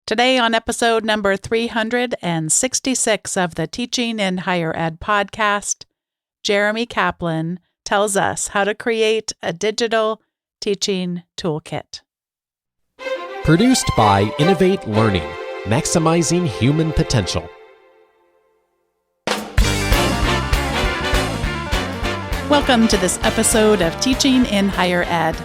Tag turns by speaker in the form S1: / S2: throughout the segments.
S1: Today, on episode number 366 of the Teaching in Higher Ed podcast, Jeremy Caplan tells us how to create a digital teaching toolkit.
S2: Produced by Innovate Learning, maximizing human potential.
S1: Welcome to this episode of Teaching in Higher Ed.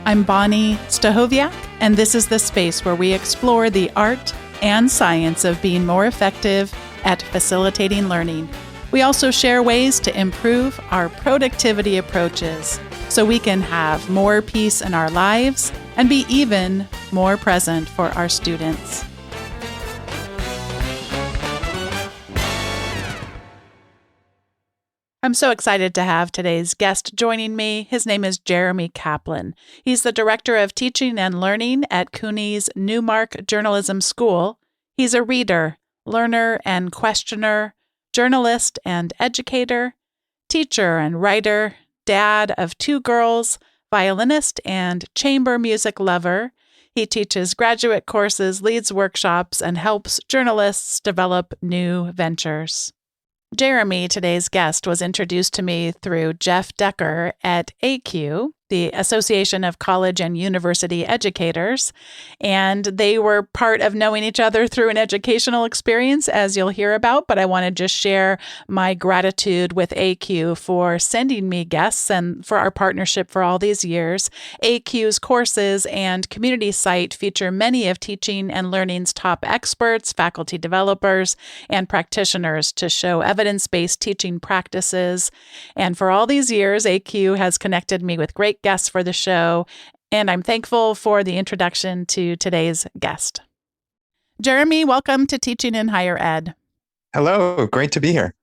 S1: I'm Bonnie Stahoviak, and this is the space where we explore the art and science of being more effective at facilitating learning. We also share ways to improve our productivity approaches so we can have more peace in our lives and be even more present for our students. I'm so excited to have today's guest joining me. His name is Jeremy Caplan. He's the Director of Teaching and Learning at CUNY's Newmark Journalism School. He's a reader, learner and questioner, journalist and educator, teacher and writer, dad of 2 girls, violinist and chamber music lover. He teaches graduate courses, leads workshops, and helps journalists develop new ventures. Jeremy, today's guest, was introduced to me through Jeff Decker at ACU, the Association of College and University Educators, and they were part of knowing each other through an educational experience, as you'll hear about, but I want to just share my gratitude with ACU for sending me guests and for our partnership for all these years. ACU's courses and community site feature many of teaching and learning's top experts, faculty developers, and practitioners to show evidence-based teaching practices. And for all these years, ACU has connected me with great guests for the show, and I'm thankful for the introduction to today's guest. Jeremy, welcome to Teaching in Higher Ed.
S3: Hello, great to be here.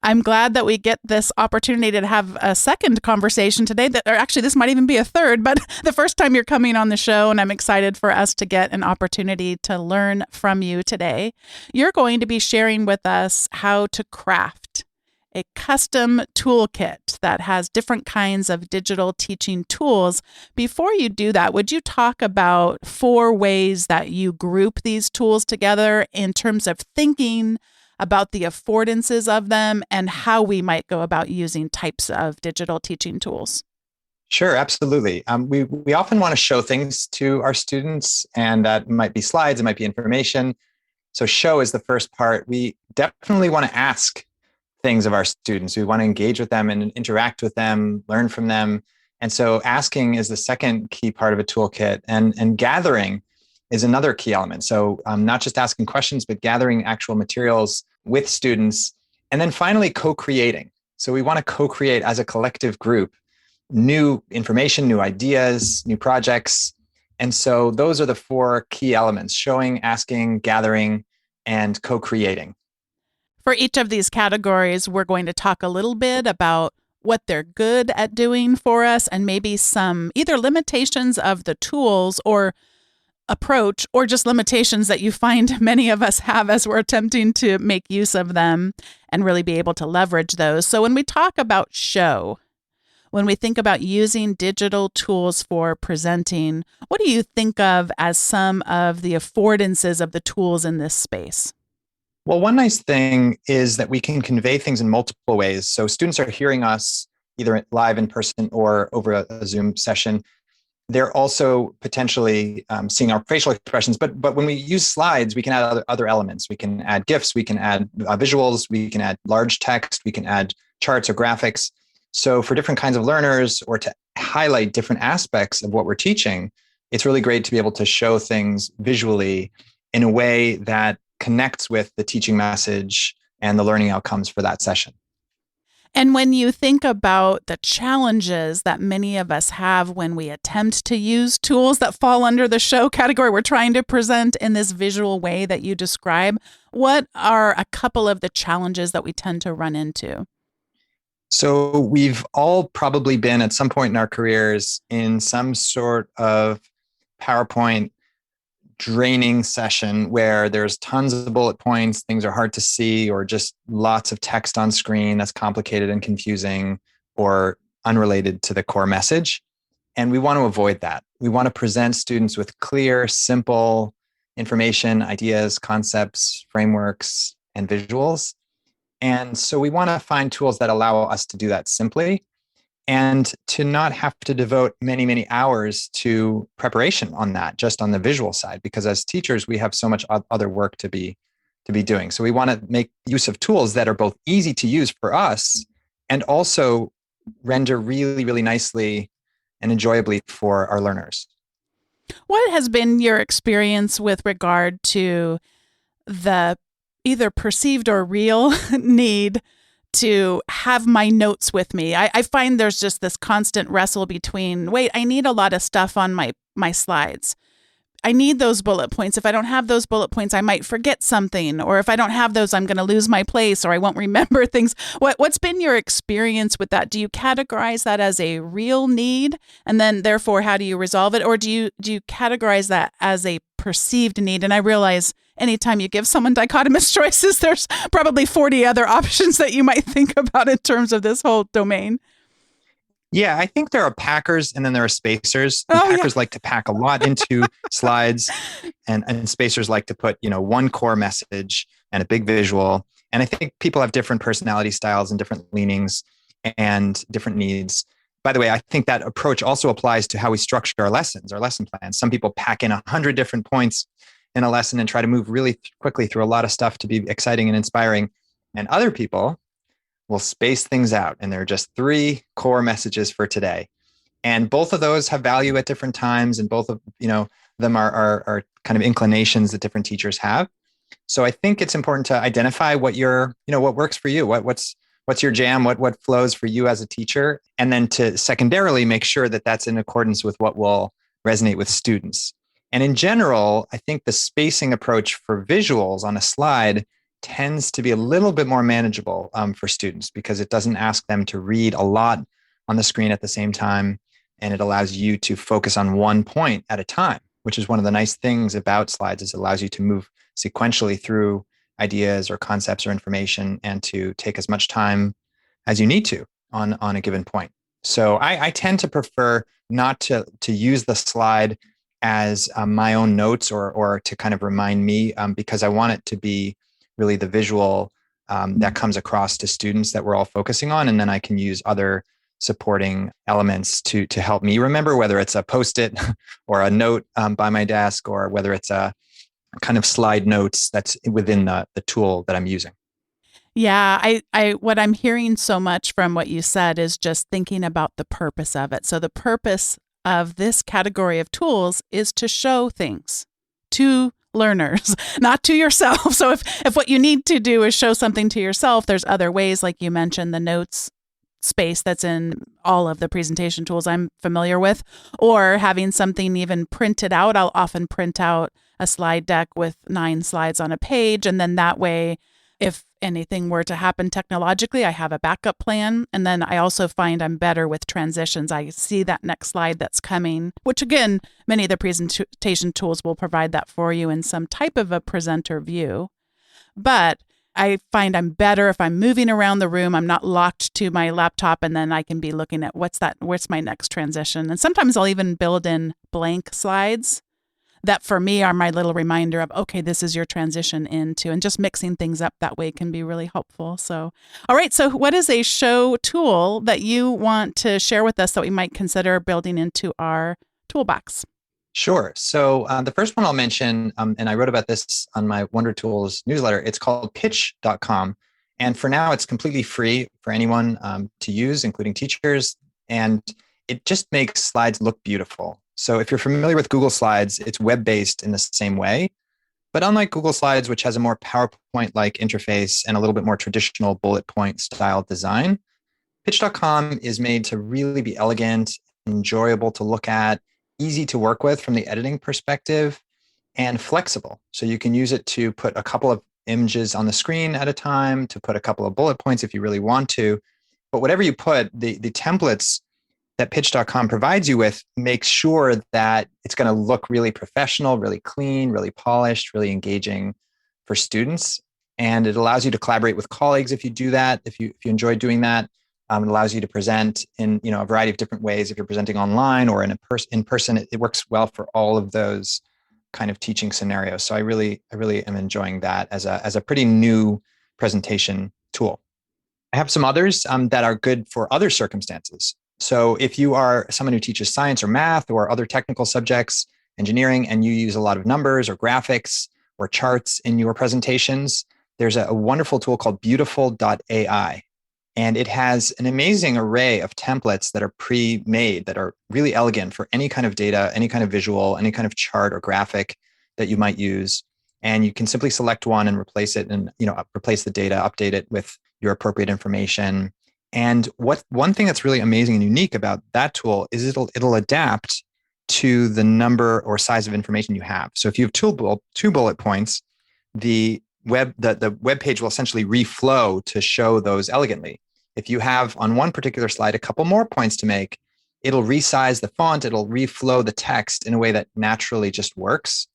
S1: I'm glad that we get this opportunity to have a second conversation today, or actually this might even be a third, but the first time you're coming on the show, and I'm excited for us to get an opportunity to learn from you today. You're going to be sharing with us how to craft a custom toolkit that has different kinds of digital teaching tools. Before you do that, would you talk about 4 ways that you group these tools together in terms of thinking about the affordances of them and how we might go about using types of digital teaching tools?
S3: Sure, absolutely. We often want to show things to our students, and that might be slides, it might be information. So show is the first part. We definitely want to ask things of our students. We want to engage with them and interact with them, learn from them. And so asking is the second key part of a toolkit, and gathering is another key element. So not just asking questions, but gathering actual materials with students. And then finally, co-creating. So we want to co-create as a collective group new information, new ideas, new projects. And so those are the 4 key elements: showing, asking, gathering, and co-creating.
S1: For each of these categories, we're going to talk a little bit about what they're good at doing for us and maybe some either limitations of the tools or approach, or just limitations that you find many of us have as we're attempting to make use of them and really be able to leverage those. So when we talk about show, when we think about using digital tools for presenting, what do you think of as some of the affordances of the tools in this space?
S3: Well, one nice thing is that we can convey things in multiple ways. So students are hearing us either live in person or over a Zoom session. They're also potentially seeing our facial expressions. But when we use slides, we can add other elements. We can add GIFs, we can add visuals, we can add large text, we can add charts or graphics. So for different kinds of learners, or to highlight different aspects of what we're teaching, it's really great to be able to show things visually in a way that connects with the teaching message and the learning outcomes for that session.
S1: And when you think about the challenges that many of us have when we attempt to use tools that fall under the show category, we're trying to present in this visual way that you describe, what are a couple of the challenges that we tend to run into?
S3: So we've all probably been at some point in our careers in some sort of PowerPoint draining session where there's tons of bullet points, things are hard to see, or just lots of text on screen that's complicated and confusing or unrelated to the core message. And we want to avoid that. We want to present students with clear, simple, information, ideas, concepts, frameworks, and visuals. And so we want to find tools that allow us to do that simply and to not have to devote many, many hours to preparation on that, just on the visual side, because as teachers, we have so much other work to be doing. So we want to make use of tools that are both easy to use for us and also render really, really nicely and enjoyably for our learners.
S1: What has been your experience with regard to the either perceived or real need to have my notes with me? I find there's just this constant wrestle between, wait, I need a lot of stuff on my slides. I need those bullet points. If I don't have those bullet points, I might forget something. Or if I don't have those, I'm going to lose my place or I won't remember things. What's been your experience with that? Do you categorize that as a real need? And then therefore, how do you resolve it? Or do you categorize that as a perceived need? And I realize anytime you give someone dichotomous choices, there's probably 40 other options that you might think about in terms of this whole domain.
S3: Yeah, I think there are packers and then there are spacers. Packers like to pack a lot into slides and spacers like to put, one core message and a big visual. And I think people have different personality styles and different leanings and different needs. By the way, I think that approach also applies to how we structure our lessons, our lesson plans. Some people pack in 100 different points in a lesson and try to move really quickly through a lot of stuff to be exciting and inspiring. And other people will space things out. And there are just 3 core messages for today. And both of those have value at different times. And both of them are kind of inclinations that different teachers have. So I think it's important to identify what what works for you, what's your jam, what flows for you as a teacher, and then to secondarily make sure that that's in accordance with what will resonate with students. And in general, I think the spacing approach for visuals on a slide tends to be a little bit more manageable for students because it doesn't ask them to read a lot on the screen at the same time. And it allows you to focus on one point at a time, which is one of the nice things about slides is it allows you to move sequentially through ideas or concepts or information and to take as much time as you need to on a given point. So I tend to prefer not to use the slide as my own notes or to kind of remind me because I want it to be really the visual that comes across to students that we're all focusing on. And then I can use other supporting elements to help me remember, whether it's a Post-it or a note by my desk, or whether it's a kind of slide notes that's within the tool that I'm using.
S1: Yeah, I what I'm hearing so much from what you said is just thinking about the purpose of it. So the purpose of this category of tools is to show things to learners, not to yourself. So if what you need to do is show something to yourself, there's other ways, like you mentioned, the notes space that's in all of the presentation tools I'm familiar with, or having something even printed out. I'll often print out a slide deck with 9 slides on a page. And then that way, if anything were to happen technologically, I have a backup plan. And then I also find I'm better with transitions. I see that next slide that's coming, which again, many of the presentation tools will provide that for you in some type of a presenter view. But I find I'm better if I'm moving around the room. I'm not locked to my laptop, and then I can be looking at what's my next transition. And sometimes I'll even build in blank slides that for me are my little reminder of, okay, this is your transition into, and just mixing things up that way can be really helpful. So, all right. So what is a show tool that you want to share with us that we might consider building into our toolbox?
S3: Sure. So the first one I'll mention, and I wrote about this on my Wonder Tools newsletter, it's called pitch.com. And for now, it's completely free for anyone to use, including teachers. And it just makes slides look beautiful. So if you're familiar with Google Slides, it's web-based in the same way. But unlike Google Slides, which has a more PowerPoint-like interface and a little bit more traditional bullet point style design, pitch.com is made to really be elegant, enjoyable to look at, easy to work with from the editing perspective, and flexible. So you can use it to put a couple of images on the screen at a time, to put a couple of bullet points if you really want to. But whatever you put, the templates that pitch.com provides you with makes sure that it's going to look really professional, really clean, really polished, really engaging for students. And it allows you to collaborate with colleagues if you do that, if you enjoy doing that. It allows you to present in a variety of different ways. If you're presenting online or in person, it works well for all of those kind of teaching scenarios. So I really am enjoying that as a pretty new presentation tool. I have some others that are good for other circumstances. So if you are someone who teaches science or math or other technical subjects, engineering, and you use a lot of numbers or graphics or charts in your presentations, there's a wonderful tool called beautiful.ai. And it has an amazing array of templates that are pre-made, that are really elegant for any kind of data, any kind of visual, any kind of chart or graphic that you might use. And you can simply select one and replace it, and replace the data, update it with your appropriate information. And one thing that's really amazing and unique about that tool is it'll adapt to the number or size of information you have. So if you have two bullet points, the web page will essentially reflow to show those elegantly. If you have on one particular slide a couple more points to make, it'll resize the font, it'll reflow the text in a way that naturally just works.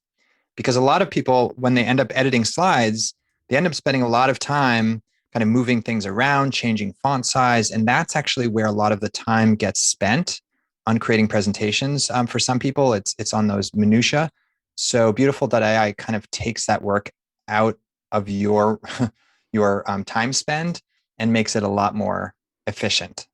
S3: Because a lot of people, when they end up editing slides, they end up spending a lot of time kind of moving things around, changing font size. And that's actually where a lot of the time gets spent on creating presentations. For some people, it's on those minutia. So Beautiful.ai kind of takes that work out of your time spend and makes it a lot more efficient.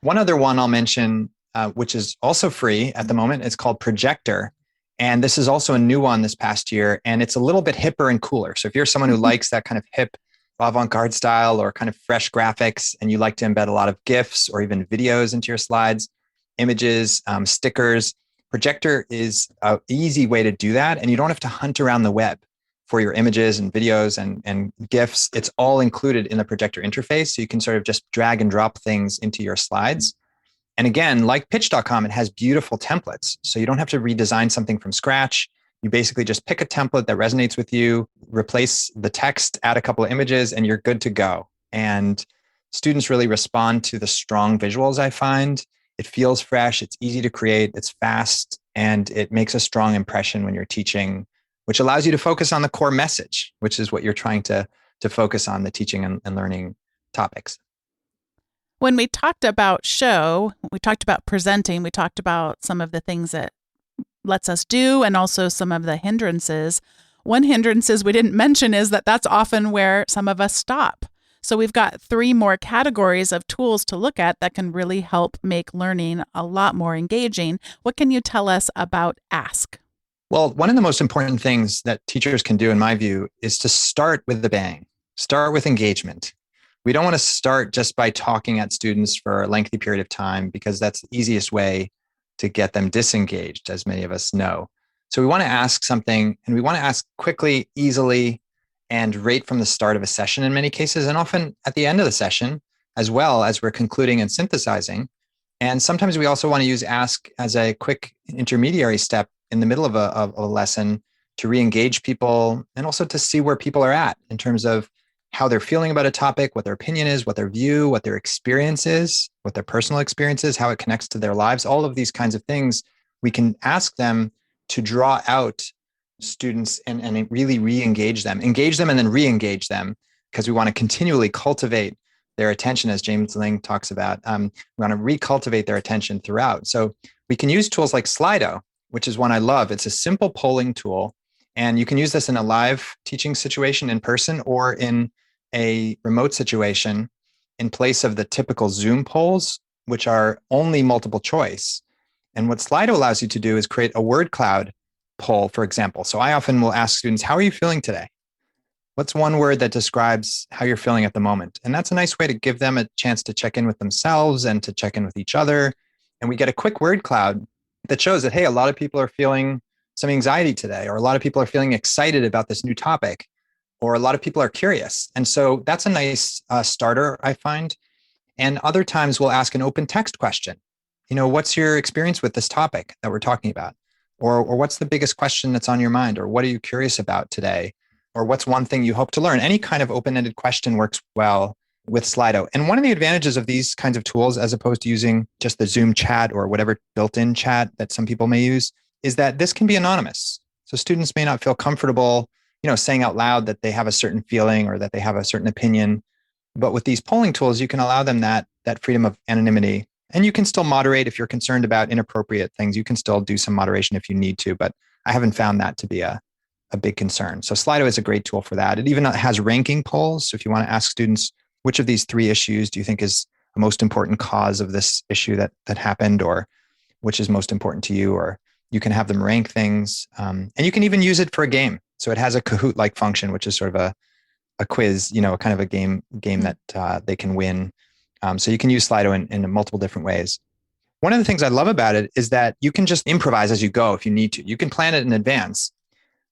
S3: One other one I'll mention, which is also free at the moment, is called Projector. And this is also a new one this past year, and it's a little bit hipper and cooler. So if you're someone who likes that kind of hip avant-garde style or kind of fresh graphics, and you like to embed a lot of GIFs or even videos into your slides, images, stickers, Projector is an easy way to do that. And you don't have to hunt around the web for your images and videos and GIFs. It's all included in the Projector interface. So you can sort of just drag and drop things into your slides. And again, like pitch.com, it has beautiful templates. So you don't have to redesign something from scratch. You basically just pick a template that resonates with you, replace the text, add a couple of images, and you're good to go. And students really respond to the strong visuals, I find. It feels fresh, it's easy to create, it's fast, and it makes a strong impression when you're teaching, which allows you to focus on the core message, which is what you're trying to focus on, the teaching and learning topics.
S1: When we talked about show, we talked about presenting, we talked about some of the things that lets us do and also some of the hindrances. One hindrances we didn't mention is that that's often where some of us stop. So we've got 3 more categories of tools to look at that can really help make learning a lot more engaging. What can you tell us about Ask?
S3: Well, one of the most important things that teachers can do, in my view, is to start with the bang. Start with engagement. We don't want to start just by talking at students for a lengthy period of time, because that's the easiest way to get them disengaged, as many of us know. So we want to ask something, and we want to ask quickly, easily, and right from the start of a session in many cases, and often at the end of the session, as well as we're concluding and synthesizing. And sometimes we also want to use Ask as a quick intermediary step in the middle of a lesson to re-engage people, and also to see where people are at in terms of how they're feeling about a topic, what their opinion is, what their view, what their experience is, what their personal experience is, how it connects to their lives. All of these kinds of things, we can ask them to draw out students and really re-engage them, engage them and then re-engage them, because we want to continually cultivate their attention, as James Ling talks about. We want to recultivate their attention throughout. So we can use tools like Slido, which is one I love. It's a simple polling tool, and you can use this in a live teaching situation in person or in a remote situation in place of the typical Zoom polls, which are only multiple choice. And what Slido allows you to do is create a word cloud poll, for example. So I often will ask students, how are you feeling today? What's one word that describes how you're feeling at the moment? And that's a nice way to give them a chance to check in with themselves and to check in with each other. And we get a quick word cloud that shows that, hey, a lot of people are feeling some anxiety today, or a lot of people are feeling excited about this new topic, or a lot of people are curious. And so that's a nice starter, I find. And other times we'll ask an open text question. What's your experience with this topic that we're talking about? Or what's the biggest question that's on your mind? Or what are you curious about today? Or what's one thing you hope to learn? Any kind of open-ended question works well with Slido. And one of the advantages of these kinds of tools, as opposed to using just the Zoom chat or whatever built-in chat that some people may use, is that this can be anonymous. So students may not feel comfortable, saying out loud that they have a certain feeling or that they have a certain opinion. But with these polling tools, you can allow them that freedom of anonymity. And you can still moderate if you're concerned about inappropriate things. You can still do some moderation if you need to. But I haven't found that to be a big concern. So Slido is a great tool for that. It even has ranking polls. So if you want to ask students, which of these 3 issues do you think is the most important cause of this issue that happened, or which is most important to you, or you can have them rank things. And you can even use it for a game. So it has a Kahoot-like function, which is sort of a quiz, kind of a game that they can win. So you can use Slido in multiple different ways. One of the things I love about it is that you can just improvise as you go if you need to. You can plan it in advance.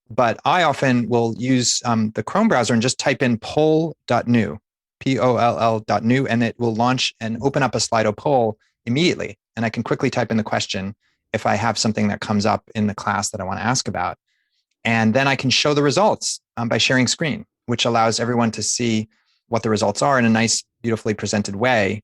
S3: But I often will use the Chrome browser and just type in poll.new, poll.new, and it will launch and open up a Slido poll immediately. And I can quickly type in the question if I have something that comes up in the class that I want to ask about. And then I can show the results by sharing screen, which allows everyone to see what the results are in a nice, beautifully presented way.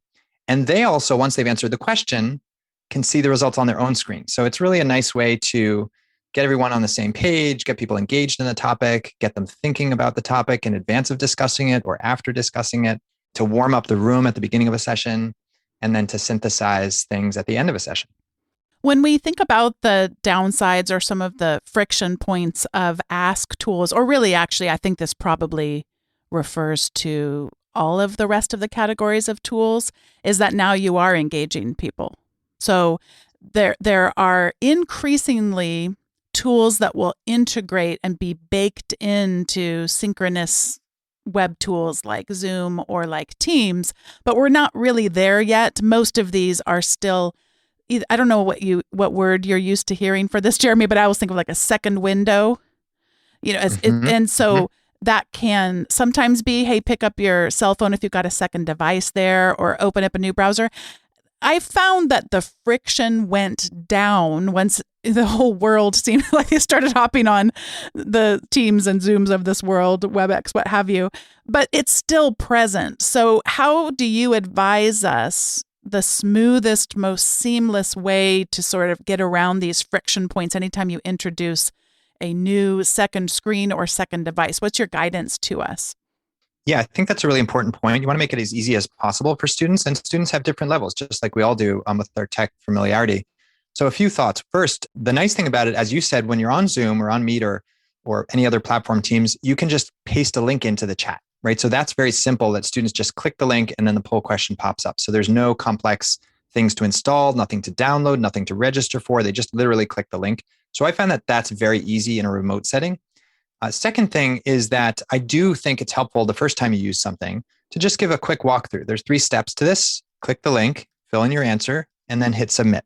S3: And they also, once they've answered the question, can see the results on their own screen. So it's really a nice way to get everyone on the same page, get people engaged in the topic, get them thinking about the topic in advance of discussing it or after discussing it, to warm up the room at the beginning of a session, and then to synthesize things at the end of a session.
S1: When we think about the downsides or some of the friction points of Ask tools, or really actually, I think this probably refers to all of the rest of the categories of tools, is that now you are engaging people. So there are increasingly tools that will integrate and be baked into synchronous web tools like Zoom or like Teams, but we're not really there yet. Most of these are still, I don't know what word you're used to hearing for this, Jeremy, but I always think of like a second window, and so that can sometimes be, hey, pick up your cell phone if you've got a second device there, or open up a new browser. I found that the friction went down once the whole world seemed like they started hopping on the Teams and Zooms of this world, WebEx, what have you, but it's still present. So how do you advise us the smoothest, most seamless way to sort of get around these friction points anytime you introduce a new second screen or second device? What's your guidance to us?
S3: Yeah, I think that's a really important point. You want to make it as easy as possible for students, and students have different levels, just like we all do with their tech familiarity. So a few thoughts. First, the nice thing about it, as you said, when you're on Zoom or on Meet or any other platform, Teams, you can just paste a link into the chat, right? So that's very simple, that students just click the link and then the poll question pops up. So there's no complex things to install, nothing to download, nothing to register for. They just literally click the link. So I find that that's very easy in a remote setting. Second thing is that I do think it's helpful the first time you use something to just give a quick walkthrough. There's 3 steps to this. Click the link, fill in your answer, and then hit submit.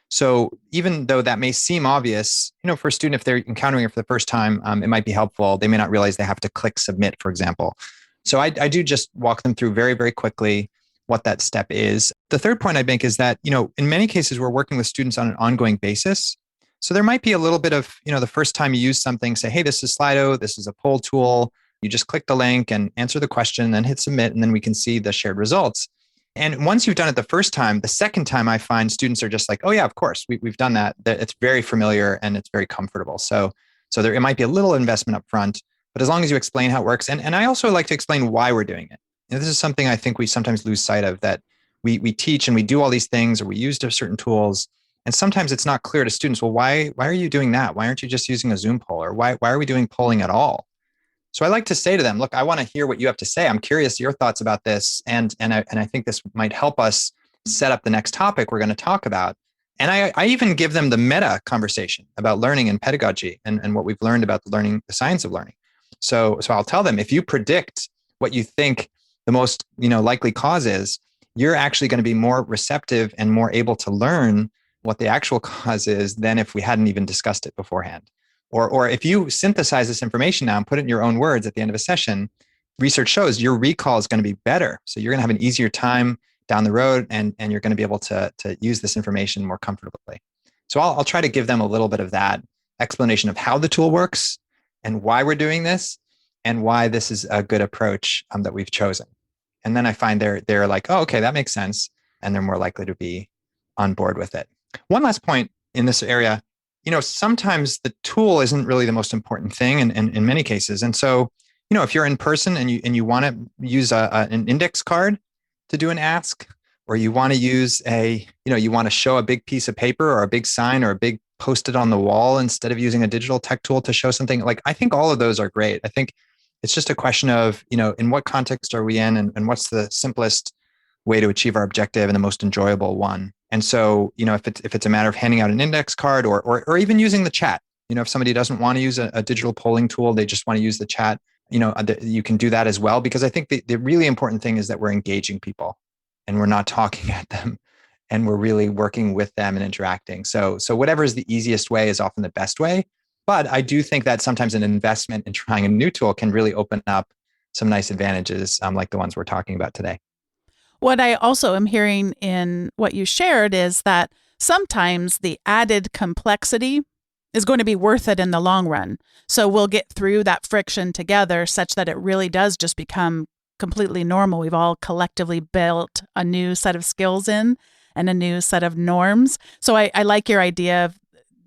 S3: So even though that may seem obvious, for a student, if they're encountering it for the first time, it might be helpful. They may not realize they have to click submit, for example. So I do just walk them through very, very quickly what that step is. The third point I'd make is that, in many cases, we're working with students on an ongoing basis. So there might be a little bit of, the first time you use something, say, hey, this is Slido, this is a poll tool. You just click the link and answer the question, then hit submit, and then we can see the shared results. And once you've done it the first time, the second time I find students are just like, oh yeah, of course, we've done that. It's very familiar and it's very comfortable. So it might be a little investment up front, but as long as you explain how it works. And I also like to explain why we're doing it. This is something I think we sometimes lose sight of, that we teach and we do all these things, or we use certain tools. And sometimes it's not clear to students, well, why are you doing that? Why aren't you just using a Zoom poll? Or why are we doing polling at all? So I like to say to them, look, I want to hear what you have to say. I'm curious your thoughts about this. And I think this might help us set up the next topic we're going to talk about. And I even give them the meta conversation about learning and pedagogy and what we've learned about the science of learning. So I'll tell them, if you predict what you think the most likely cause is, you're actually going to be more receptive and more able to learn what the actual cause is than if we hadn't even discussed it beforehand. Or if you synthesize this information now and put it in your own words at the end of a session, research shows your recall is going to be better. So you're going to have an easier time down the road, and you're going to be able to use this information more comfortably. So I'll try to give them a little bit of that explanation of how the tool works and why we're doing this and why this is a good approach that we've chosen. And then I find they're like, oh, okay, that makes sense. And they're more likely to be on board with it. One last point in this area, sometimes the tool isn't really the most important thing in many cases. And so, if you're in person and you want to use an index card to do an ask, or you want to use you want to show a big piece of paper or a big sign or a big post it on the wall instead of using a digital tech tool to show something. Like, I think all of those are great. I think it's just a question of, in what context are we in, and what's the simplest way to achieve our objective and the most enjoyable one. And so, if it's a matter of handing out an index card or even using the chat, if somebody doesn't want to use a digital polling tool, they just want to use the chat, you can do that as well. Because I think the really important thing is that we're engaging people and we're not talking at them, and we're really working with them and interacting. So whatever is the easiest way is often the best way. But I do think that sometimes an investment in trying a new tool can really open up some nice advantages, like the ones we're talking about today.
S1: What I also am hearing in what you shared is that sometimes the added complexity is going to be worth it in the long run. So we'll get through that friction together such that it really does just become completely normal. We've all collectively built a new set of skills in and a new set of norms. So I like your idea of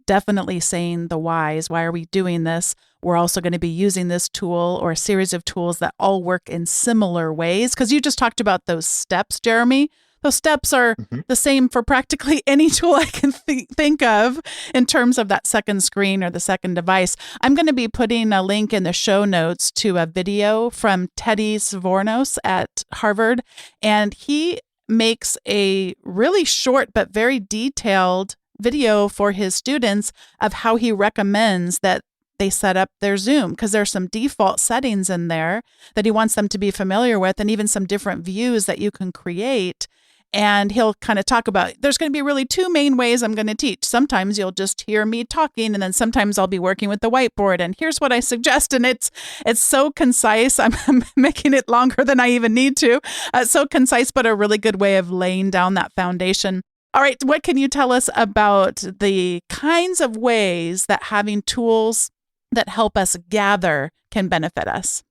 S1: definitely saying the whys. Why are we doing this? We're also going to be using this tool or a series of tools that all work in similar ways. Because you just talked about those steps, Jeremy. Those steps are the same for practically any tool I can think of in terms of that second screen or the second device. I'm going to be putting a link in the show notes to a video from Teddy Zvornos at Harvard. And he makes a really short but very detailed video for his students of how he recommends that they set up their Zoom, because there's some default settings in there that he wants them to be familiar with, and even some different views that you can create. And he'll kind of talk about, there's going to be really two main ways I'm going to teach. Sometimes you'll just hear me talking, and then sometimes I'll be working with the whiteboard, and here's what I suggest. And it's so concise. I'm making it longer than I even need to. So concise, but a really good way of laying down that foundation. All right, what can you tell us about the kinds of ways that having tools that help us gather can benefit us?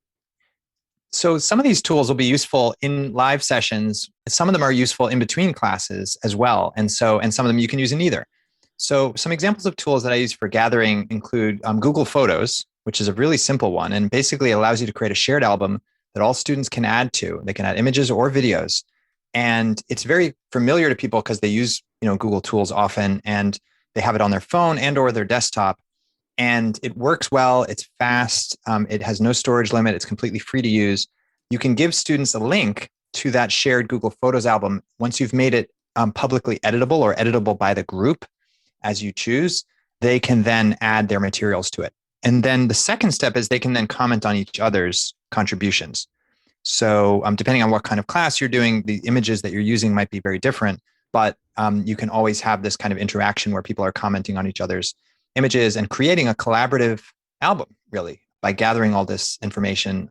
S3: So some of these tools will be useful in live sessions. Some of them are useful in between classes as well. And some of them you can use in either. So some examples of tools that I use for gathering include Google Photos, which is a really simple one, and basically allows you to create a shared album that all students can add to. They can add images or videos. And it's very familiar to people because they use, Google tools often, and they have it on their phone and or their desktop. And it works well. It's fast. It has no storage limit. It's completely free to use. You can give students a link to that shared Google Photos album. Once you've made it publicly editable or editable by the group as you choose, they can then add their materials to it. And then the second step is they can then comment on each other's contributions. So depending on what kind of class you're doing, the images that you're using might be very different, but you can always have this kind of interaction where people are commenting on each other's images and creating a collaborative album, really, by gathering all this information.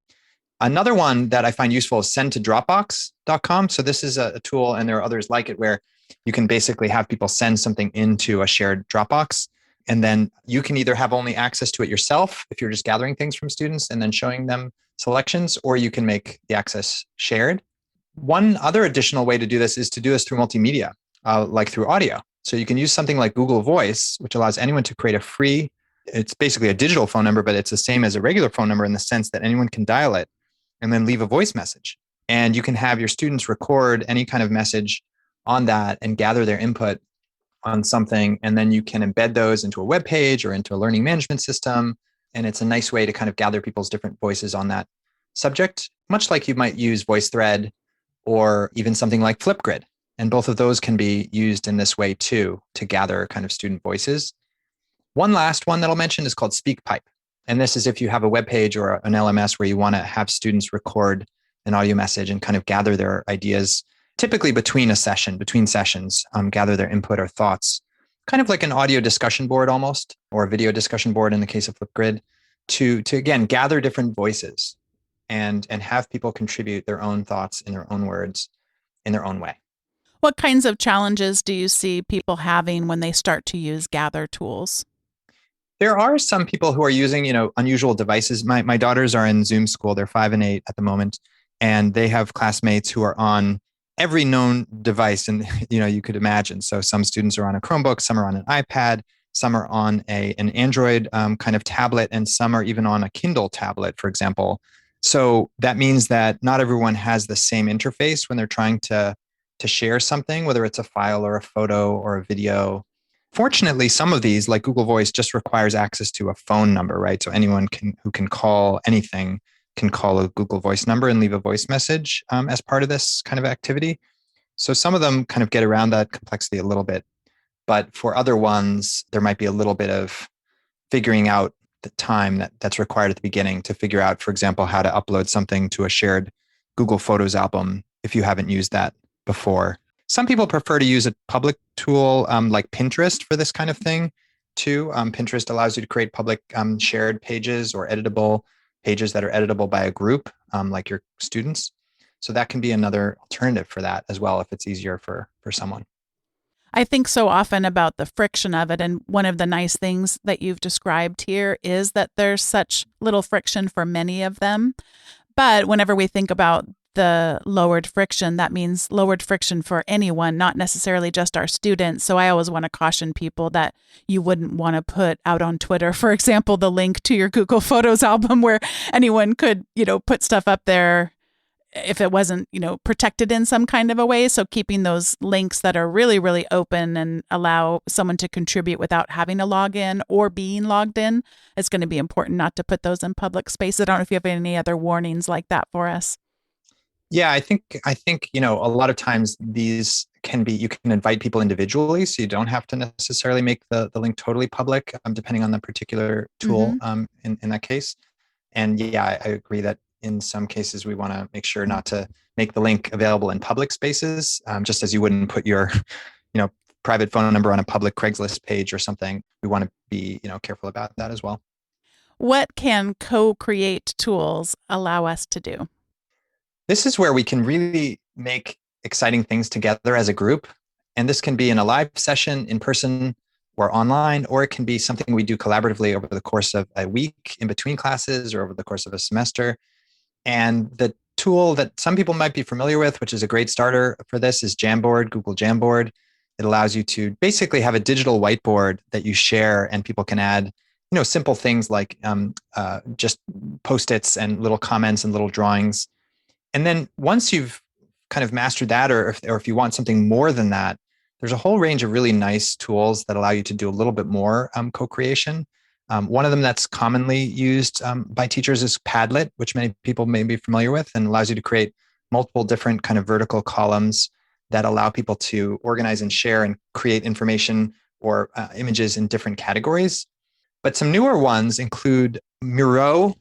S3: Another one that I find useful is sendtodropbox.com. So this is a tool, and there are others like it, where you can basically have people send something into a shared Dropbox. And then you can either have only access to it yourself if you're just gathering things from students and then showing them selections, or you can make the access shared. One other additional way to do this is to do this through multimedia, like through audio. So you can use something like Google Voice, which allows anyone to create it's basically a digital phone number, but it's the same as a regular phone number in the sense that anyone can dial it and then leave a voice message. And you can have your students record any kind of message on that and gather their input on something. And then you can embed those into a web page or into a learning management system. And it's a nice way to kind of gather people's different voices on that subject, much like you might use VoiceThread or even something like Flipgrid. And both of those can be used in this way too, to gather kind of student voices. One last one that I'll mention is called SpeakPipe. And this is if you have a web page or an LMS where you want to have students record an audio message and kind of gather their ideas, typically between sessions, gather their input or thoughts, kind of like an audio discussion board almost, or a video discussion board in the case of Flipgrid, to again, gather different voices and have people contribute their own thoughts in their own words in their own way.
S1: What kinds of challenges do you see people having when they start to use Gather tools?
S3: There are some people who are using, unusual devices. My daughters are in Zoom school. They're 5 and 8 at the moment, and they have classmates who are on every known device, and you could imagine. So some students are on a Chromebook, some are on an iPad, some are on an Android kind of tablet, and some are even on a Kindle tablet, for example. So that means that not everyone has the same interface when they're trying to share something, whether it's a file or a photo or a video. Fortunately, some of these, like Google Voice, just requires access to a phone number, right? So anyone who can call anything can call a Google Voice number and leave a voice message as part of this kind of activity. So some of them kind of get around that complexity a little bit. But for other ones, there might be a little bit of figuring out the time that's required at the beginning to figure out, for example, how to upload something to a shared Google Photos album if you haven't used that before. Some people prefer to use a public tool like Pinterest for this kind of thing too. Pinterest allows you to create public shared pages or editable pages that are editable by a group, like your students. So that can be another alternative for that as well if it's easier for someone.
S1: I think so often about the friction of it. And one of the nice things that you've described here is that there's such little friction for many of them. But whenever we think about the lowered friction, that means lowered friction for anyone, not necessarily just our students. So I always want to caution people that you wouldn't want to put out on Twitter, for example, the link to your Google Photos album where anyone could, put stuff up there if it wasn't, protected in some kind of a way. So keeping those links that are really, really open and allow someone to contribute without having to log in or being logged in, it's going to be important not to put those in public space. I don't know if you have any other warnings like that for us.
S3: Yeah, I think a lot of times these you can invite people individually, so you don't have to necessarily make the link totally public, depending on the particular tool in that case. And yeah, I agree that in some cases we want to make sure not to make the link available in public spaces, just as you wouldn't put your private phone number on a public Craigslist page or something. We want to be careful about that as well.
S1: What can co-create tools allow us to do?
S3: This is where we can really make exciting things together as a group. And this can be in a live session, in person or online, or it can be something we do collaboratively over the course of a week in between classes or over the course of a semester. And the tool that some people might be familiar with, which is a great starter for this, is Jamboard, Google Jamboard. It allows you to basically have a digital whiteboard that you share, and people can add simple things like just Post-its and little comments and little drawings. And then once you've kind of mastered that, or if you want something more than that, there's a whole range of really nice tools that allow you to do a little bit more co-creation. One of them that's commonly used by teachers is Padlet, which many people may be familiar with, and allows you to create multiple different kind of vertical columns that allow people to organize and share and create information or images in different categories. But some newer ones include Miro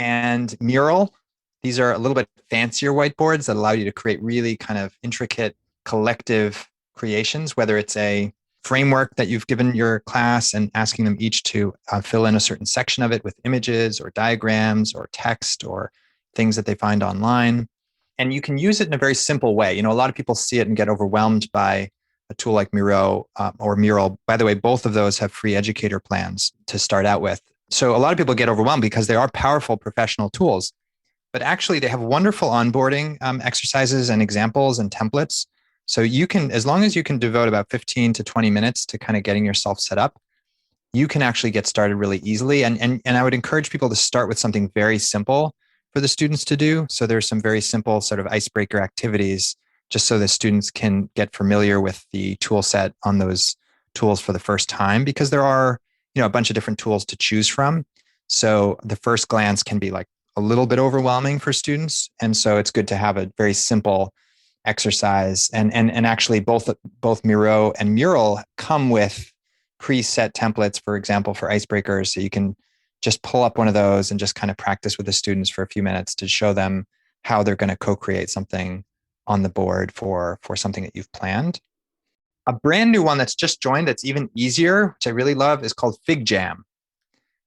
S3: and Mural. These are a little bit fancier whiteboards that allow you to create really kind of intricate collective creations, whether it's a framework that you've given your class and asking them each to fill in a certain section of it with images or diagrams or text or things that they find online. And you can use it in a very simple way. A lot of people see it and get overwhelmed by a tool like Miro or Mural. By the way, both of those have free educator plans to start out with. So a lot of people get overwhelmed because they are powerful professional tools. But actually, they have wonderful onboarding exercises and examples and templates. So you can, as long as you can devote about 15 to 20 minutes to kind of getting yourself set up, you can actually get started really easily. And I would encourage people to start with something very simple for the students to do. So there's some very simple sort of icebreaker activities, just so the students can get familiar with the tool set on those tools for the first time, because there are, a bunch of different tools to choose from. So the first glance can be like a little bit overwhelming for students. And so it's good to have a very simple exercise. And actually both Miro and Mural come with preset templates, for example, for icebreakers. So you can just pull up one of those and just kind of practice with the students for a few minutes to show them how they're going to co-create something on the board for something that you've planned. A brand new one that's just joined that's even easier, which I really love, is called FigJam.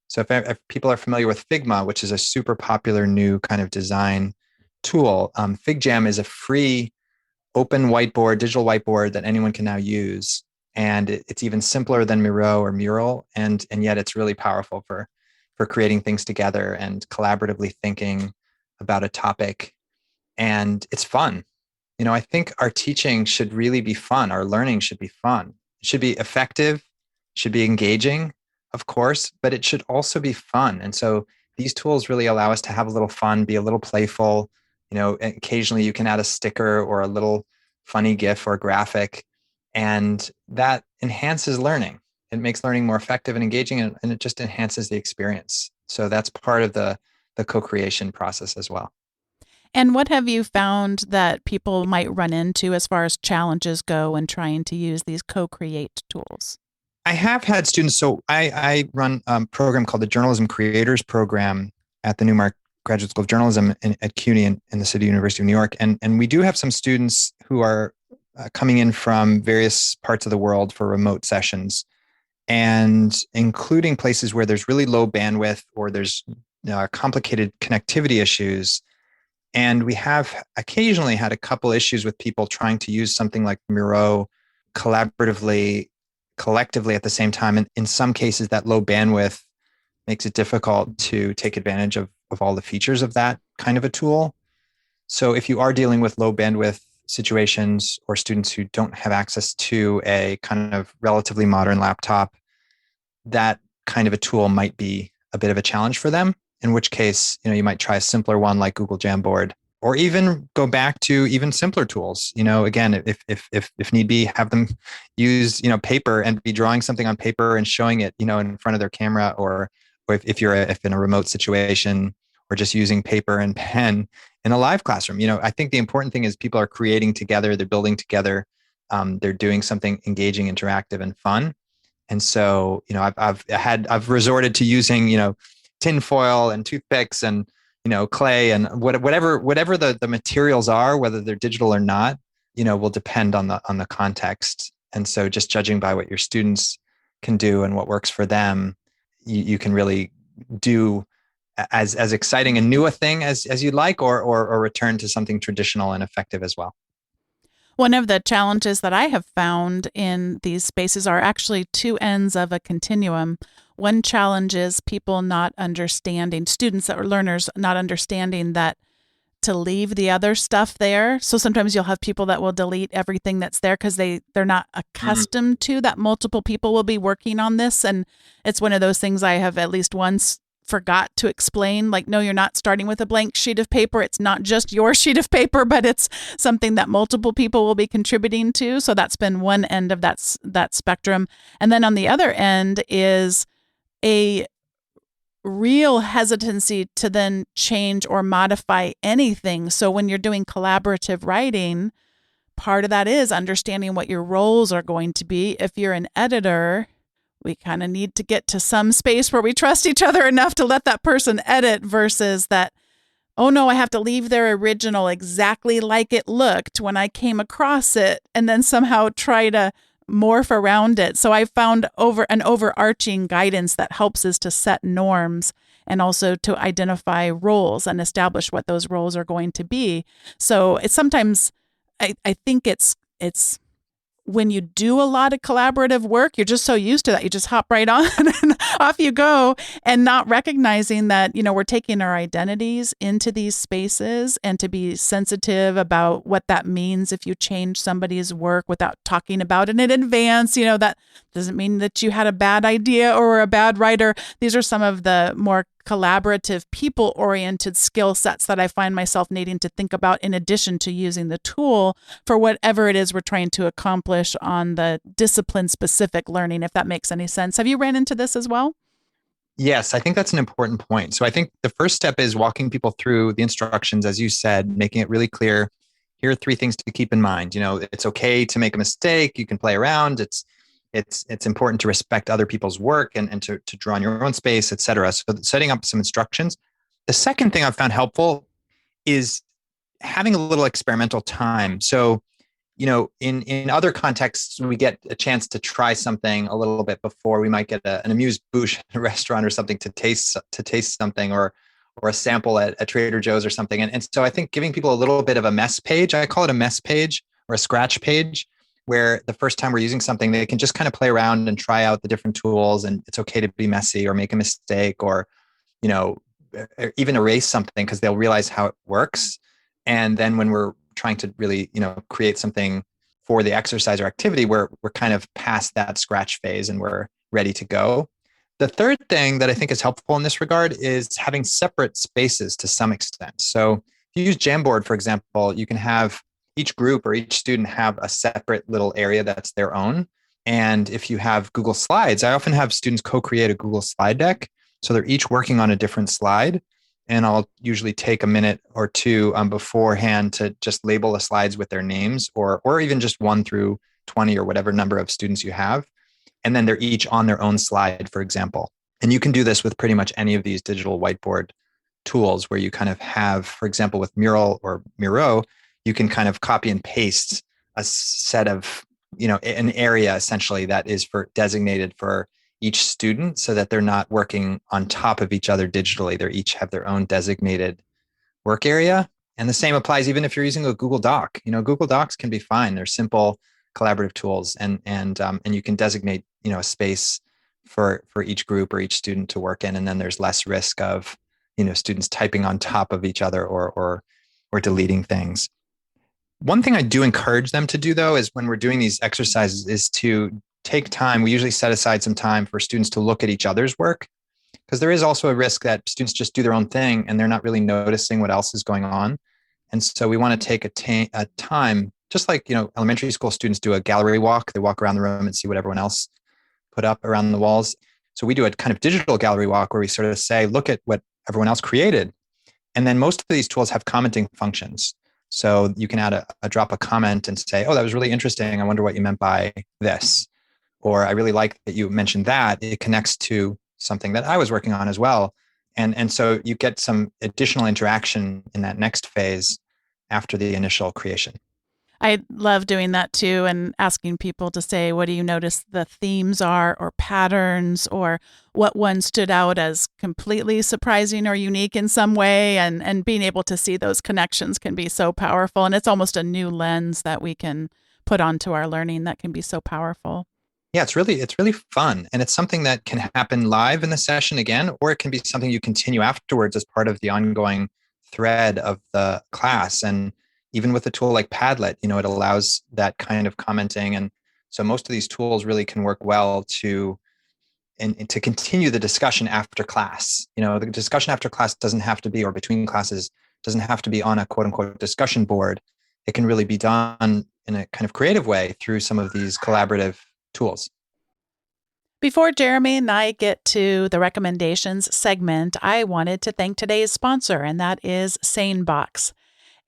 S3: So if people are familiar with Figma, which is a super popular new kind of design tool, FigJam is a free open whiteboard, digital whiteboard that anyone can now use. And it's even simpler than Miro or Mural. And yet it's really powerful for creating things together and collaboratively thinking about a topic. And it's fun. I think our teaching should really be fun. Our learning should be fun. It should be effective, should be engaging, of course, but it should also be fun. And so these tools really allow us to have a little fun, be a little playful. Occasionally you can add a sticker or a little funny GIF or graphic. And that enhances learning. It makes learning more effective and engaging, and it just enhances the experience. So that's part of the co-creation process as well.
S1: And what have you found that people might run into as far as challenges go when trying to use these co-create tools?
S3: I have had students. So I run a program called the Journalism Creators Program at the Newmark Graduate School of Journalism at CUNY in the City University of New York. And we do have some students who are coming in from various parts of the world for remote sessions, and including places where there's really low bandwidth or there's complicated connectivity issues. And we have occasionally had a couple issues with people trying to use something like Miro collaboratively, collectively at the same time. And in some cases, that low bandwidth makes it difficult to take advantage of all the features of that kind of a tool. So if you are dealing with low bandwidth situations or students who don't have access to a kind of relatively modern laptop, that kind of a tool might be a bit of a challenge for them, in which case, you might try a simpler one like Google Jamboard, or even go back to even simpler tools. Again, if need be, have them use, paper and be drawing something on paper and showing it, in front of their camera, or if you're if in a remote situation, or just using paper and pen in a live classroom. I think the important thing is people are creating together, they're building together, they're doing something engaging, interactive, and fun. And so, I've resorted to using, tin foil and toothpicks and, clay and whatever the materials are, whether they're digital or not, will depend on the context. And so just judging by what your students can do and what works for them, you can really do as exciting and new a thing as you'd like, or return to something traditional and effective as well.
S1: One of the challenges that I have found in these spaces are actually two ends of a continuum. One challenge is people not understanding, students or learners not understanding that to leave the other stuff there. So sometimes you'll have people that will delete everything that's there because they're not accustomed to that multiple people will be working on this. And it's one of those things I have at least once forgot to explain, like, no, you're not starting with a blank sheet of paper. It's not just your sheet of paper, but it's something that multiple people will be contributing to. So that's been one end of that spectrum. And then on the other end is a real hesitancy to then change or modify anything. So when you're doing collaborative writing, part of that is understanding what your roles are going to be. If you're an editor, we kind of need to get to some space where we trust each other enough to let that person edit versus that, oh no, I have to leave their original exactly like it looked when I came across it and then somehow try to morph around it. So I found an overarching guidance that helps us to set norms and also to identify roles and establish what those roles are going to be. So it's sometimes, I think it's when you do a lot of collaborative work, you're just so used to that. You just hop right on and off you go, and not recognizing that, we're taking our identities into these spaces, and to be sensitive about what that means if you change somebody's work without talking about it in advance. That doesn't mean that you had a bad idea or a bad writer. These are some of the more collaborative, people-oriented skill sets that I find myself needing to think about in addition to using the tool for whatever it is we're trying to accomplish on the discipline-specific learning, if that makes any sense. Have you ran into this as well?
S3: Yes, I think that's an important point. So I think the first step is walking people through the instructions, as you said, making it really clear. Here are three things to keep in mind. It's okay to make a mistake. You can play around. It's important to respect other people's work and to draw in your own space, et cetera. So setting up some instructions. The second thing I've found helpful is having a little experimental time. So, in other contexts, we get a chance to try something a little bit before. We might get an amuse bouche at a restaurant or something to taste something, or a sample at Trader Joe's or something. And so I think giving people a little bit of a mess page, I call it a mess page or a scratch page, where the first time we're using something, they can just kind of play around and try out the different tools, and it's okay to be messy or make a mistake, or, even erase something, because they'll realize how it works. And then when we're trying to really, create something for the exercise or activity, we're kind of past that scratch phase and we're ready to go. The third thing that I think is helpful in this regard is having separate spaces to some extent. So if you use Jamboard, for example, you can have each group or each student have a separate little area that's their own. And if you have Google Slides, I often have students co-create a Google slide deck. So they're each working on a different slide. And I'll usually take a minute or two beforehand to just label the slides with their names, or even just 1 through 20 or whatever number of students you have. And then they're each on their own slide, for example. And you can do this with pretty much any of these digital whiteboard tools where you kind of have, for example, with Mural or Miro, you can kind of copy and paste a set of, an area essentially that is designated for each student so that they're not working on top of each other digitally. They each have their own designated work area. And the same applies even if you're using a Google Doc. Google Docs can be fine. They're simple collaborative tools, and you can designate, a space for each group or each student to work in. And then there's less risk of, students typing on top of each other or deleting things. One thing I do encourage them to do, though, is when we're doing these exercises is to take time. We usually set aside some time for students to look at each other's work, because there is also a risk that students just do their own thing and they're not really noticing what else is going on. And so we want to take a time, just like, elementary school students do a gallery walk. They walk around the room and see what everyone else put up around the walls. So we do a kind of digital gallery walk where we sort of say, look at what everyone else created. And then most of these tools have commenting functions. So you can add drop a comment and say, oh, that was really interesting. I wonder what you meant by this. Or I really like that you mentioned that. It connects to something that I was working on as well. And so you get some additional interaction in that next phase after the initial creation.
S1: I love doing that too, and asking people to say, what do you notice the themes are, or patterns, or what one stood out as completely surprising or unique in some way, and being able to see those connections can be so powerful. And it's almost a new lens that we can put onto our learning that can be so powerful.
S3: Yeah, it's really fun. And it's something that can happen live in the session again, or it can be something you continue afterwards as part of the ongoing thread of the class. And even with a tool like Padlet, it allows that kind of commenting. And so most of these tools really can work well to continue the discussion after class. The discussion after class doesn't have to be, or between classes, doesn't have to be on a quote unquote discussion board. It can really be done in a kind of creative way through some of these collaborative tools.
S1: Before Jeremy and I get to the recommendations segment, I wanted to thank today's sponsor, and that is SaneBox.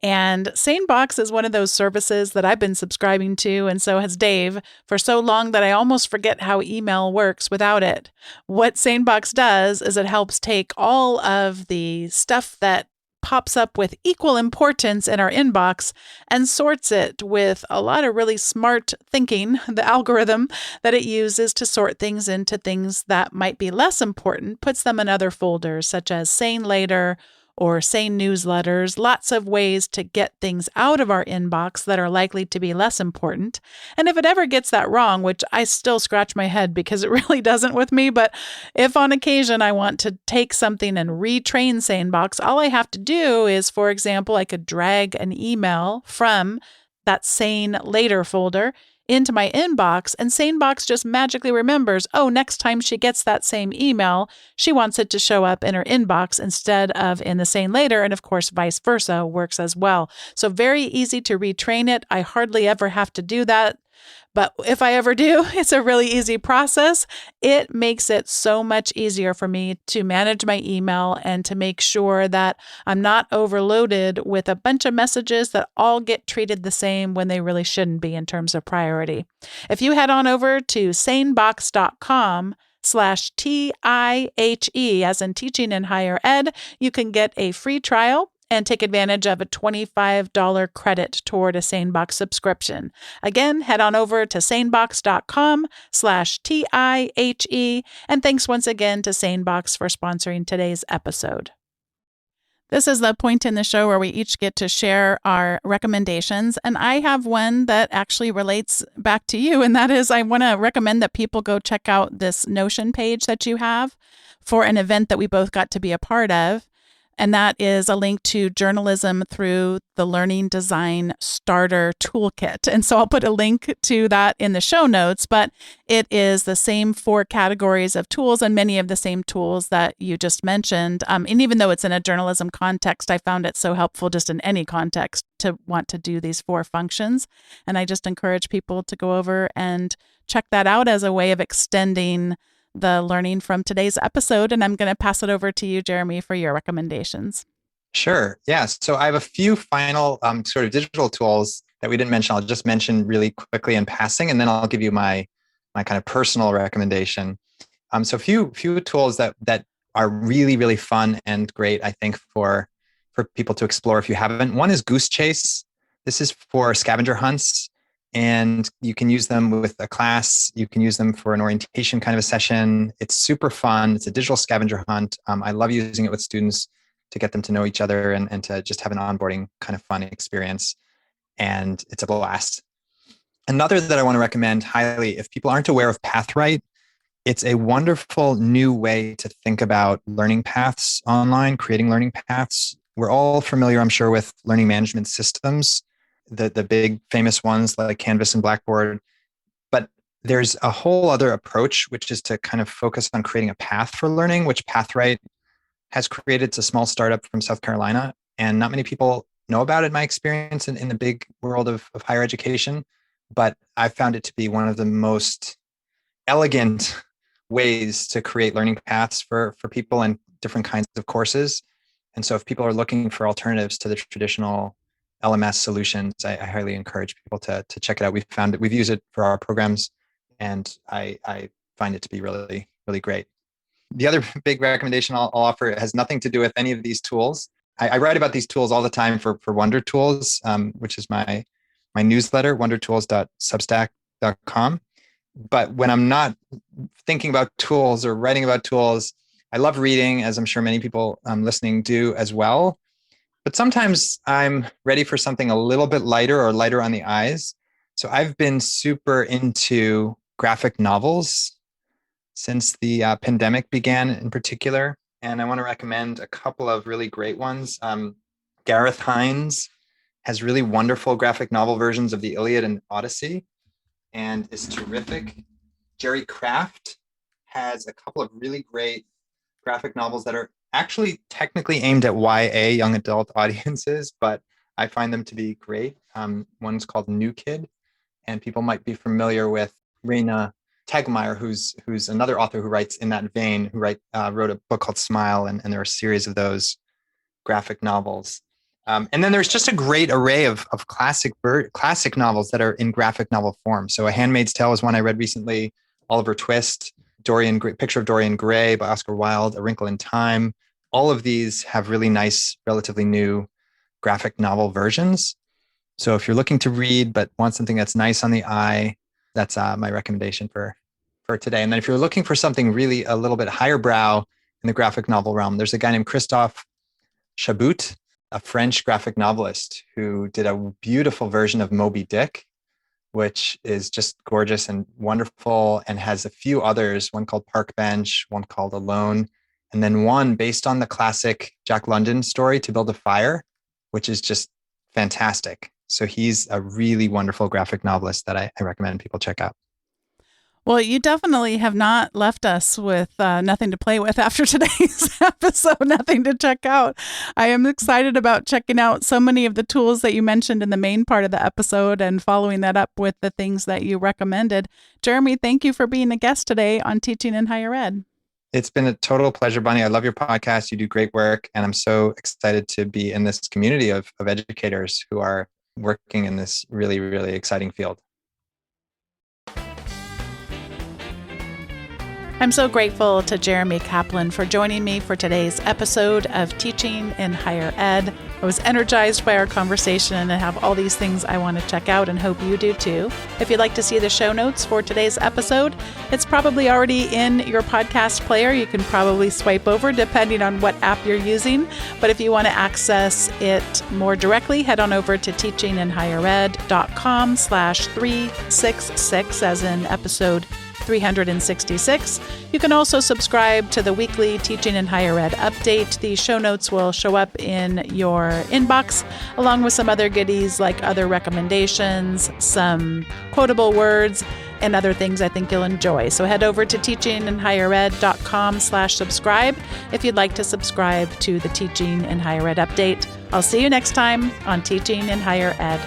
S1: And SaneBox is one of those services that I've been subscribing to, and so has Dave, for so long that I almost forget how email works without it. What SaneBox does is it helps take all of the stuff that pops up with equal importance in our inbox and sorts it with a lot of really smart thinking, the algorithm that it uses to sort things into things that might be less important, puts them in other folders such as Sane Later or Sane Newsletters, lots of ways to get things out of our inbox that are likely to be less important. And if it ever gets that wrong, which I still scratch my head because it really doesn't with me, but if on occasion I want to take something and retrain SaneBox, all I have to do is, for example, I could drag an email from that Sane Later folder into my inbox, and SaneBox just magically remembers, oh, next time she gets that same email, she wants it to show up in her inbox instead of in the Sane Later, and of course, vice versa works as well. So very easy to retrain it. I hardly ever have to do that. But if I ever do, it's a really easy process. It makes it so much easier for me to manage my email and to make sure that I'm not overloaded with a bunch of messages that all get treated the same when they really shouldn't be in terms of priority. If you head on over to sanebox.com/TIHE, as in teaching in higher ed, you can get a free trial and take advantage of a $25 credit toward a SaneBox subscription. Again, head on over to sanebox.com/TIHE. And thanks once again to SaneBox for sponsoring today's episode. This is the point in the show where we each get to share our recommendations. And I have one that actually relates back to you. And that is, I want to recommend that people go check out this Notion page that you have for an event that we both got to be a part of. And that is a link to Journalism Through the Learning Design Starter Toolkit. And so I'll put a link to that in the show notes, but it is the same 4 categories of tools and many of the same tools that you just mentioned. And even though it's in a journalism context, I found it so helpful just in any context to want to do these 4 functions. And I just encourage people to go over and check that out as a way of extending the learning from today's episode. And I'm going to pass it over to you, Jeremy, for your recommendations.
S3: Sure. Yeah. So I have a few final sort of digital tools that we didn't mention. I'll just mention really quickly in passing, and then I'll give you my kind of personal recommendation. So a few tools that are really, really fun and great, I think, for people to explore if you haven't. One is Goose Chase. This is for scavenger hunts. And you can use them with a class. You can use them for an orientation kind of a session. It's super fun. It's a digital scavenger hunt. I love using it with students to get them to know each other and to just have an onboarding kind of fun experience. And it's a blast. Another that I want to recommend highly, if people aren't aware of Pathwrite, it's a wonderful new way to think about learning paths online, creating learning paths. We're all familiar, I'm sure, with learning management systems, the big famous ones like Canvas and Blackboard. But there's a whole other approach, which is to kind of focus on creating a path for learning, which Pathwrite has created. It's a small startup from South Carolina, and not many people know about it, in my experience, in the big world of higher education. But I found it to be one of the most elegant ways to create learning paths for people and different kinds of courses. And so if people are looking for alternatives to the traditional LMS solutions, I highly encourage people to check it out. We've used it for our programs, and I find it to be really, really great. The other big recommendation I'll offer has nothing to do with any of these tools. I write about these tools all the time for Wonder Tools, which is my newsletter, wondertools.substack.com. But when I'm not thinking about tools or writing about tools, I love reading, as I'm sure many people listening do as well. But sometimes I'm ready for something a little bit lighter or lighter on the eyes. So I've been super into graphic novels since the pandemic began in particular. And I want to recommend a couple of really great ones. Gareth Hines has really wonderful graphic novel versions of the Iliad and Odyssey and is terrific. Jerry Craft has a couple of really great graphic novels that are actually technically aimed at YA, young adult audiences, but I find them to be great. One's called New Kid, and people might be familiar with Raina Tegmeyer, who's another author who writes in that vein, who wrote a book called Smile, and there are a series of those graphic novels. And then there's just a great array of classic novels that are in graphic novel form. So A Handmaid's Tale is one I read recently, Oliver Twist, Picture of Dorian Gray by Oscar Wilde, A Wrinkle in Time. All of these have really nice, relatively new graphic novel versions. So if you're looking to read but want something that's nice on the eye, that's my recommendation for today. And then if you're looking for something really a little bit higher brow in the graphic novel realm, there's a guy named Christophe Chabout, a French graphic novelist who did a beautiful version of Moby Dick, which is just gorgeous and wonderful, and has a few others, one called Park Bench, one called Alone, and then one based on the classic Jack London story, To Build a Fire, which is just fantastic. So he's a really wonderful graphic novelist that I recommend people check out.
S1: Well, you definitely have not left us with nothing to play with after today's episode, nothing to check out. I am excited about checking out so many of the tools that you mentioned in the main part of the episode and following that up with the things that you recommended. Jeremy, thank you for being a guest today on Teaching in Higher Ed.
S3: It's been a total pleasure, Bonnie. I love your podcast. You do great work, and I'm so excited to be in this community of educators who are working in this really, really exciting field.
S1: I'm so grateful to Jeremy Caplan for joining me for today's episode of Teaching in Higher Ed. I was energized by our conversation and I have all these things I want to check out and hope you do too. If you'd like to see the show notes for today's episode, it's probably already in your podcast player. You can probably swipe over depending on what app you're using. But if you want to access it more directly, head on over to teachinginhighered.com/366 as in episode 366. You can also subscribe to the weekly Teaching in Higher Ed update. The show notes will show up in your inbox, along with some other goodies like other recommendations, some quotable words, and other things I think you'll enjoy. So head over to teachinginhighered.com/subscribe if you'd like to subscribe to the Teaching in Higher Ed update. I'll see you next time on Teaching in Higher Ed.